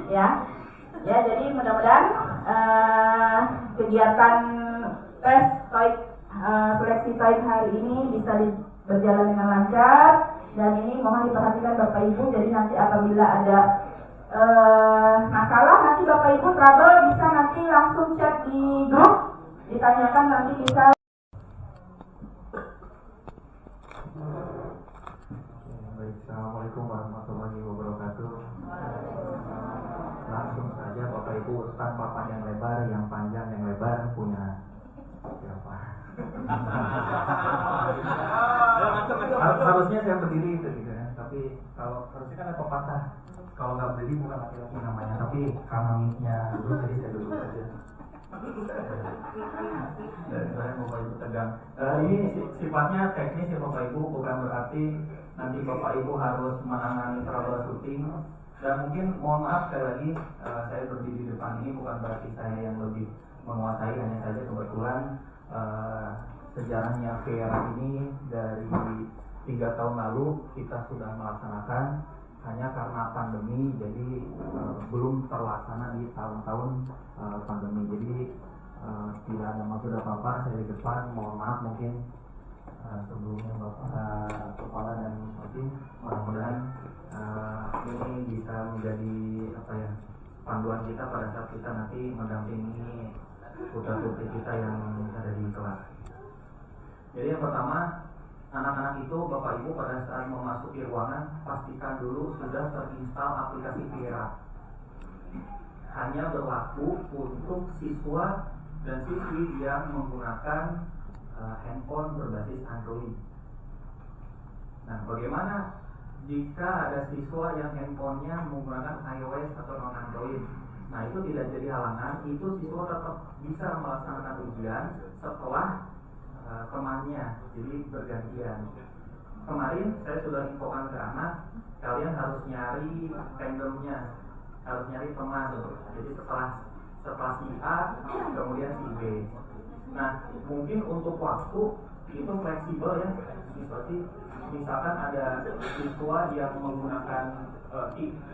Ya, ya, jadi mudah-mudahan kegiatan tes TOEIC seleksi TOEIC hari ini bisa berjalan dengan lancar, dan ini mohon diperhatikan Bapak Ibu. Jadi nanti apabila ada masalah, nanti Bapak Ibu trouble bisa nanti langsung chat di grup, ditanyakan nanti bisa. Baik, Assalamualaikum warahmatullahi wabarakatuh. Langsung saja Bapak Ibu, tanpa panjang lebar, yang panjang yang lebar punya siapa? Harusnya saya berdiri itu gitu ya, tapi kalau harusnya kan ada pepatah, kalau nggak berdiri bukan laki-laki namanya, tapi karena mic-nya dulu jadi saya duduk saja. Dan saya Bapak Ibu tegang. Ini sifatnya teknis ya Bapak Ibu, bukan berarti nanti Bapak Ibu harus menangani troubleshooting. Dan mungkin mohon maaf sekali lagi, saya berdiri di depan ini bukan berarti saya yang lebih menguasai, hanya saja kebetulan sejarahnya Vera ini dari 3 tahun lalu kita sudah melaksanakan, hanya karena pandemi jadi belum terlaksana di tahun-tahun pandemi. Jadi tidak ada maksud apa-apa, saya di depan, mohon maaf mungkin sebelumnya Bapak Kepala dan Bupati, mudah-mudahan ini bisa menjadi panduan kita pada saat kita nanti mendampingi putra-putri kita yang ada di kelas. Jadi yang pertama, anak-anak itu Bapak Ibu pada saat memasuki ruangan pastikan dulu sudah terinstall aplikasi Vera. Hanya berlaku untuk siswa dan siswi yang menggunakan handphone berbasis Android. Nah, bagaimana jika ada siswa yang handphonenya menggunakan iOS atau non Android? Nah, itu tidak jadi halangan, itu siswa tetap bisa melaksanakan ujian setelah temannya, jadi bergantian. Kemarin saya sudah infokan ke anak, kalian harus nyari tandemnya, harus nyari teman. Jadi setelah si A, kemudian si B. Nah, mungkin untuk waktu itu fleksibel ya. Misalkan ada siswa yang menggunakan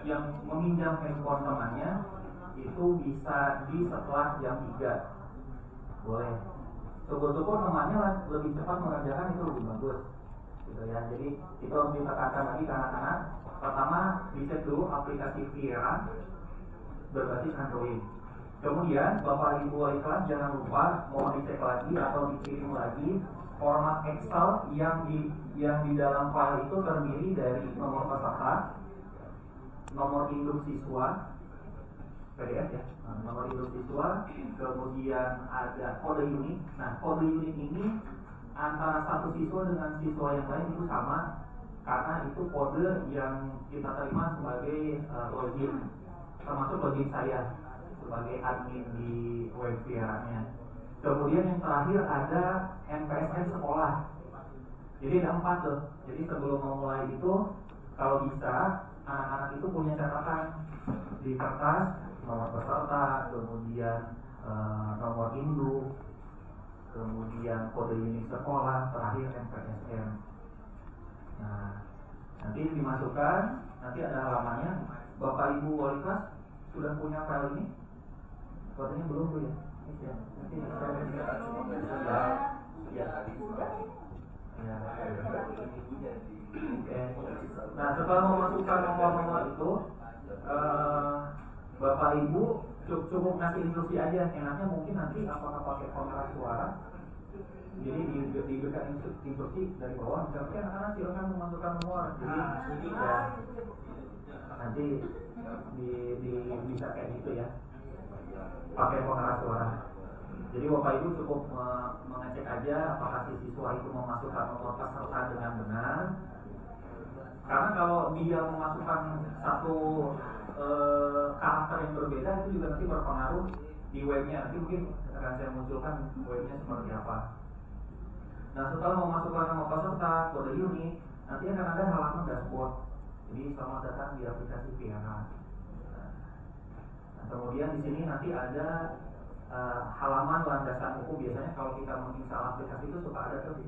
yang meminjam handphone temannya, itu bisa di setelah jam 3. Boleh. Syukur-syukur temannya lebih cepat mengerjakan, itu lebih bagus. Gitu ya. Jadi itu harus ditekankan lagi ke anak-anak. Pertama, dicek dulu aplikasi Vera berbasis Android. Kemudian Bapak Ibu wali kelas jangan lupa mau dicek lagi atau dikirim lagi format Excel yang di dalam file itu terdiri dari nomor peserta, nomor induk siswa, PDF ya, nomor induk siswa, kemudian ada kode unit. Nah, kode unit ini antara satu siswa dengan siswa yang lain itu sama, karena itu kode yang kita terima sebagai login, termasuk login saya sebagai admin di web Vera-nya. Kemudian yang terakhir ada NPSN sekolah. Jadi ada 4 tuh. Jadi sebelum memulai itu, kalau bisa anak-anak itu punya catatan di kertas, nomor peserta, kemudian nomor induk, kemudian kode unit sekolah, terakhir NPSN. Nah, nanti dimasukkan, nanti ada halamannya. Bapak Ibu wali kelas sudah punya file ini? Katanya belum tuh ya? Nanti Nah, setelah memasukkan nomor-nomor itu, Bapak Ibu cukup ngasih instruksi aja. Enaknya mungkin nanti apakah pakai pengeras suara. Jadi diberikan instruksi dari bawah. Misalnya anak-anak silakan memasukkan nomor. Jadi ya, nanti bisa kayak gitu ya, pakai pengeras suara. Jadi Bapak Ibu cukup mengecek aja apakah si siswa itu memasukkan nomor peserta dengan benar. Karena kalau dia memasukkan satu karakter yang berbeda, itu juga nanti berpengaruh di webnya. Nanti mungkin akan saya munculkan webnya seperti apa. Nah, setelah memasukkan nama peserta, kode unit, nanti akan ada halaman dashboard. Jadi selamat datang di aplikasi Vera. Nah, kemudian di sini nanti ada halaman landasan hukum. Biasanya kalau kita menginstal aplikasi itu suka ada tuh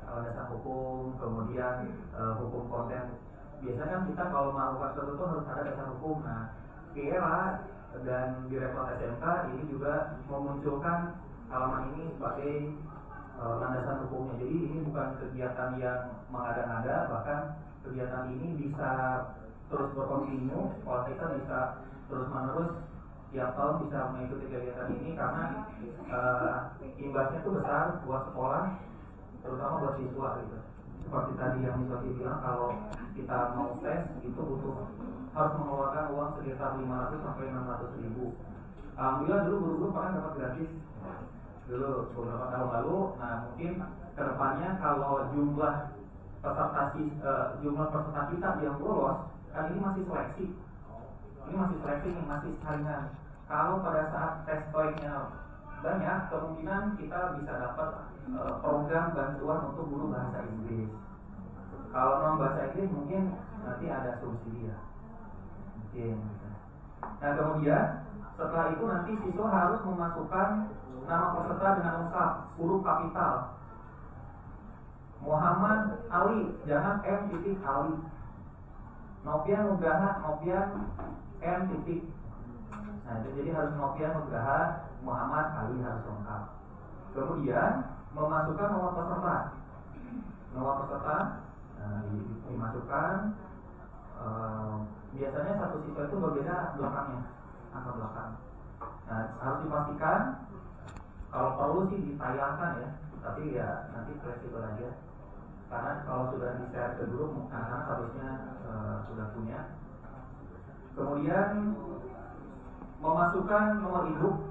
landasan hukum, kemudian hukum konten biasanya kan kita kalau melakukan sesuatu itu harus ada dasar hukum. Nah, Viera dan Direktorat SMK ini juga memunculkan halaman ini sebagai landasan hukumnya. Jadi ini bukan kegiatan yang mengada-ngada, bahkan kegiatan ini bisa terus berkontinu, sekolah kita bisa terus menerus tiap tahun bisa mengikuti kegiatan ini karena imbasnya itu besar buat sekolah, terutama buat siswa gitu. Seperti tadi yang Miswati bilang, kalau kita mau tes itu harus mengeluarkan uang sekitar 500 sampai 600 ribu. Alhamdulillah dulu guru-guru pernah dapat gratis dulu beberapa tahun lalu. Nah mungkin kedepannya kalau jumlah peserta kita yang lolos, kan ini masih seleksi. Ini masih seleksi, ini masih saringan. Kalau pada saat tes TOEIC-nya banyak, kemungkinan kita bisa dapat program bantuan untuk guru bahasa Inggris. Kalau non bahasa Inggris mungkin nanti ada subsidi ya. Mungkin. Nah kemudian setelah itu nanti siswa harus memasukkan nama peserta dengan lengkap, huruf kapital. Muhammad Ali, jangan M titik Ali. Nopian Nugraha, Nopian M titik. Nah itu jadi harus Nopian Nugraha, Muhammad Ali harus lengkap. Kemudian memasukkan nomor peserta. Nomor peserta dimasukkan. Biasanya satu siswa itu berbeda belakangnya, angka belakang. Nah harus dipastikan. Kalau perlu sih ditayangkan ya, tapi ya nanti fleksibel aja. Karena kalau sudah di-share ke grup, anak-anak harusnya sudah punya. Kemudian memasukkan nomor induk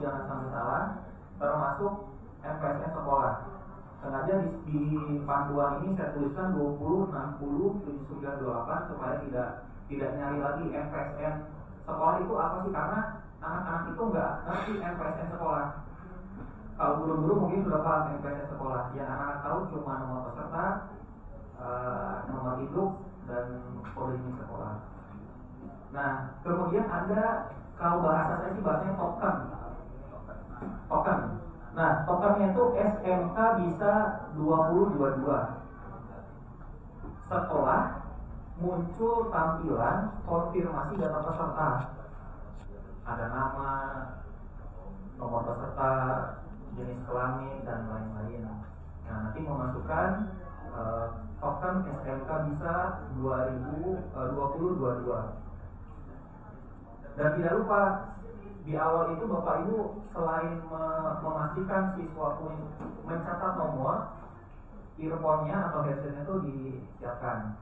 jangan sampai salah, termasuk MPSN sekolah. Sengaja di panduan ini saya tuliskan 20, 60, 7928 supaya tidak nyari lagi MPSN sekolah itu apa sih, karena anak-anak itu nggak ngerti MPSN sekolah. Kalau guru-guru mungkin sudah paham MPSN sekolah. Yang anak-anak tahu cuma nomor peserta, nomor induk, dan kode ini sekolah. Nah, kemudian ada, kalau bahasa saya sih bahasanya token. Nah, tokennya itu SMK bisa 2022. Setelah muncul tampilan konfirmasi data peserta, ada nama, nomor peserta, jenis kelamin, dan lain-lain. Nah, nanti memasukkan token SMK bisa 2022. Dan tidak lupa, di awal itu Bapak Ibu selain memastikan siswa mencatat nomor, earphone-nya atau headset-nya itu disiapkan.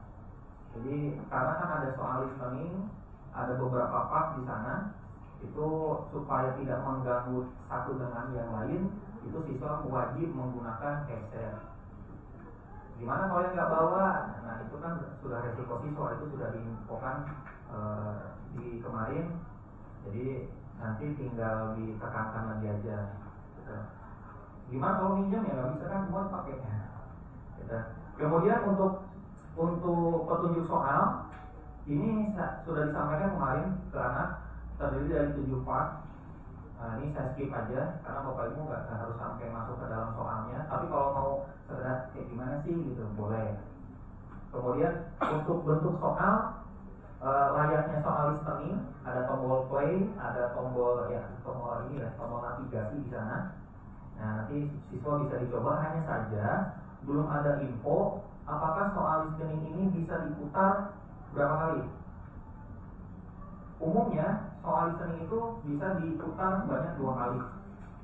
Jadi karena kan ada soal listening, ada beberapa part di sana, itu supaya tidak mengganggu satu dengan yang lain, itu siswa wajib menggunakan headset. Gimana kalau yang nggak bawa? Nah itu kan sudah resiko siswa, itu sudah diinfokan di kemarin. Jadi nanti tinggal ditekankan lagi aja. Gitu. Gimana kalau minjem ya nggak bisa kan semua pakai. Gitu. Kemudian untuk petunjuk soal ini sudah disampaikan kemarin ke anak, terdiri dari 7 part. Nah, ini saya skip aja karena Bapak Ibu nggak harus sampai masuk ke dalam soalnya. Tapi kalau mau sekedar kayak gimana sih gitu boleh. Kemudian untuk bentuk soal layaknya soal listening, ada tombol play, ada tombol tombol navigasi di sana. Nah, nanti siswa bisa dicoba, hanya saja belum ada info apakah soal listening ini bisa diputar berapa kali. Umumnya soal listening itu bisa diputar sebanyak 2 kali.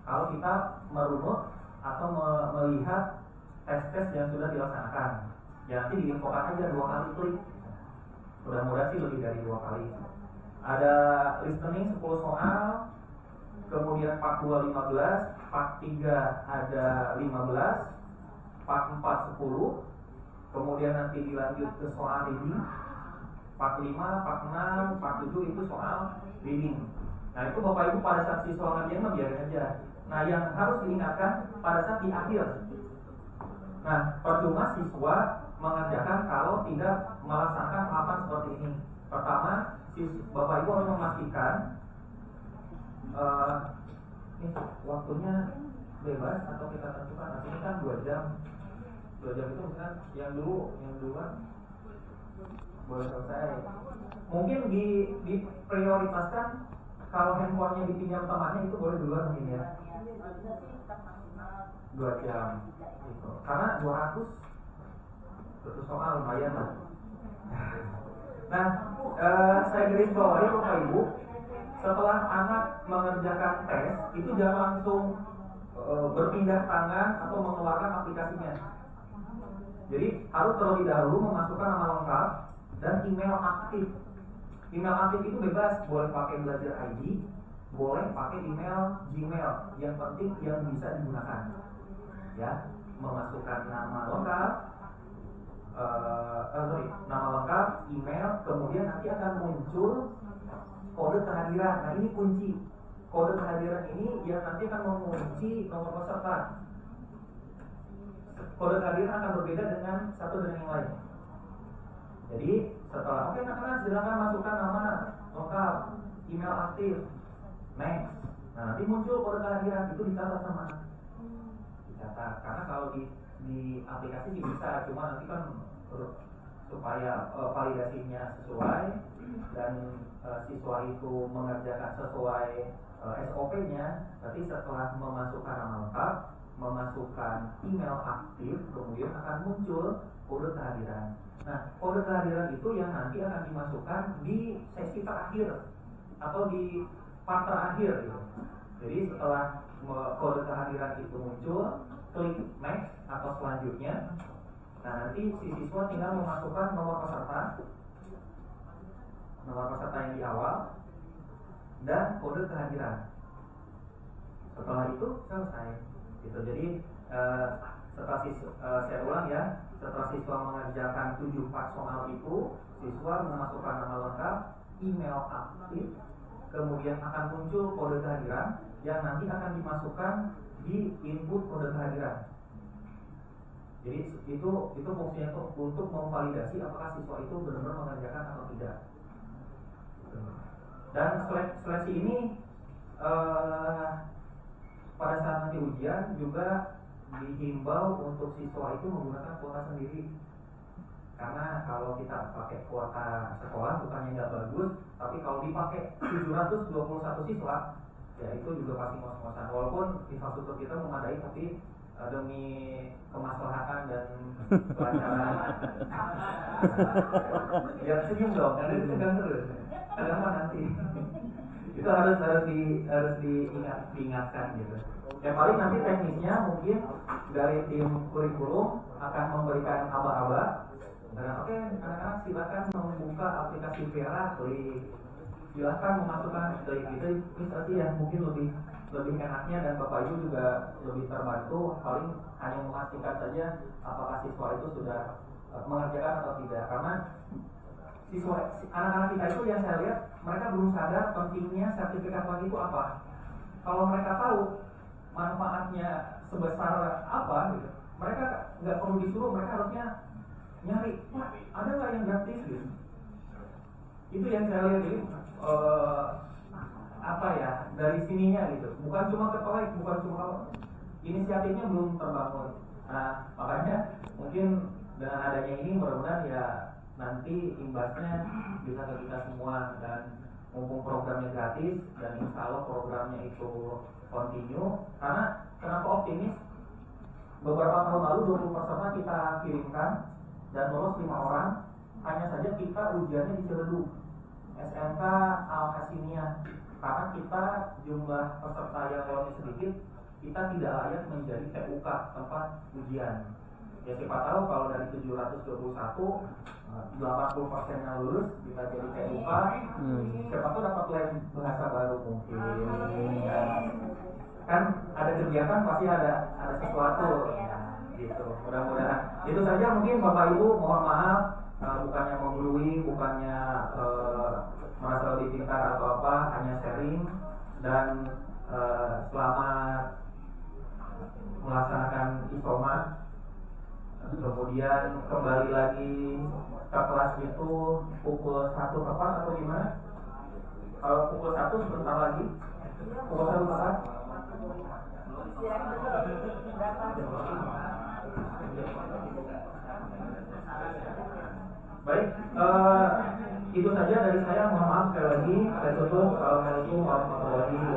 Kalau kita merunut atau melihat tes-tes yang sudah dilaksanakan, ya nanti diinfokan aja 2 kali klik. Mudah-mudahan sih lebih dari 2 kali. Ada listening 10 soal, kemudian part 2 15, part 3 ada 15, part 4 10, kemudian nanti dilanjut ke soal reading, part 5, part 6, part 7 itu soal reading. Nah itu Bapak Ibu pada saat siswa ngerjain biarin aja. Nah yang harus diingatkan pada saat di akhir. Nah percuma siswa mengerjakan kalau tidak melaksanakan tahapan seperti ini. Pertama, Bapak Ibu harus memastikan ini waktunya bebas atau kita tentukan. Ini kan 2 jam. 2 jam itu misalkan yang dulu kan boleh selesai. Mungkin diprioritaskan kalau handphonenya dipinjam temannya itu boleh duluan mungkin ya. 2 jam gitu. Karena 200 itu soal lumayan lah. Nah, saya garis bawahi Bapak Ibu, setelah anak mengerjakan tes itu jangan langsung berpindah tangan atau mengeluarkan aplikasinya. Jadi harus terlebih dahulu memasukkan nama lengkap dan email aktif. Email aktif itu bebas, boleh pakai Belajar ID, boleh pakai email Gmail. Yang penting yang bisa digunakan. Ya, memasukkan nama lengkap, nama lengkap, email, kemudian nanti akan muncul kode kehadiran. Nah ini kunci. Kode kehadiran ini yang nanti akan mengunci nomor peserta. Kode kehadiran akan berbeda dengan satu dengan yang lain. Jadi setelah oke anak-anak silakan masukkan nama lengkap, email aktif, next. Nah nanti muncul kode kehadiran, itu dicatat sama anak. Dicatat, karena kalau di aplikasi sih bisa, cuma nanti kan supaya validasinya sesuai dan siswa itu mengerjakan sesuai SOP-nya. Nanti setelah memasukkan nama lengkap, memasukkan email aktif, kemudian akan muncul kode kehadiran. Nah, kode kehadiran itu yang nanti akan dimasukkan di sesi terakhir atau di part terakhir gitu. Jadi setelah kode kehadiran itu muncul, klik next atau selanjutnya. Nah, nanti si siswa tinggal memasukkan nomor peserta yang di awal dan kode kehadiran. Setelah itu selesai. Gitu. Jadi saya ulang ya, setelah siswa mengerjakan 7 part soal itu, siswa memasukkan nama lengkap, email aktif, kemudian akan muncul kode kehadiran yang nanti akan dimasukkan di input kode kehadiran. Jadi itu fungsinya untuk memvalidasi apakah siswa itu benar-benar mengerjakan atau tidak. Dan seleksi ini pada saat nanti ujian juga dihimbau untuk siswa itu menggunakan kuota sendiri. Karena kalau kita pakai kuota sekolah bukannya nggak bagus, tapi kalau dipakai 721 siswa, ya itu juga pasti ngos-ngosan. Walaupun infrastruktur kita memadai, tapi demi kemaslahatan dan kelancaran. Ya senyum dong, karena itu tegang terus. Kenapa nanti? Itu harus diingatkan gitu. Yang paling nanti teknisnya mungkin dari tim kurikulum akan memberikan aba-aba. Dan oke, anak-anak silakan membuka aplikasi Vera, klik. Silakan memasukkan klik itu. Ini tadi yang mungkin lebih enaknya dan Bapak Ibu juga lebih terbantu. Paling hanya memastikan saja apakah siswa itu sudah mengerjakan atau tidak. Karena anak-anak kita itu yang saya lihat mereka belum sadar pentingnya sertifikat pagi itu apa. Kalau mereka tahu manfaatnya sebesar apa gitu, mereka nggak perlu disuruh, mereka harusnya nyari, Pak, ada nggak yang gratis gitu. Itu yang saya lihat. Jadi apa ya, dari sininya gitu, bukan cuma ketoik, bukan cuma inisiatifnya belum terbangun. Nah makanya mungkin dengan adanya ini mudah-mudahan ya nanti imbasnya bisa ke kita semua. Dan mumpung programnya gratis dan insya Allah programnya itu continue. Karena kenapa optimis, beberapa tahun lalu 20 peserta kita kirimkan dan lolos 5 orang. Hanya saja kita ujiannya di Ciledug SMK Al-Hasiniyah. Karena kita jumlah peserta yang lolosnya sedikit, kita tidak layak menjadi TUK tempat ujian. Ya siapa tahu kalau dari 721 80% yang lulus kita jadi TUK, siapa tahu dapat lab bahasa baru mungkin. Kan ada kegiatan pasti ada sesuatu gitu. Mudah-mudahan itu saja. Mungkin Bapak Ibu mohon maaf, bukannya menggurui, bukannya merasa lebih pintar atau apa, hanya sharing. Dan selamat melaksanakan isoman. Kemudian kembali lagi ke kelas itu pukul 1 tepat atau gimana? Kalau pukul 1 sebentar lagi. Pukul 1 tepat. Baik, itu saja dari saya. Mohon maaf sekali lagi. Saya tutup. Assalamualaikum warahmatullahi wabarakatuh.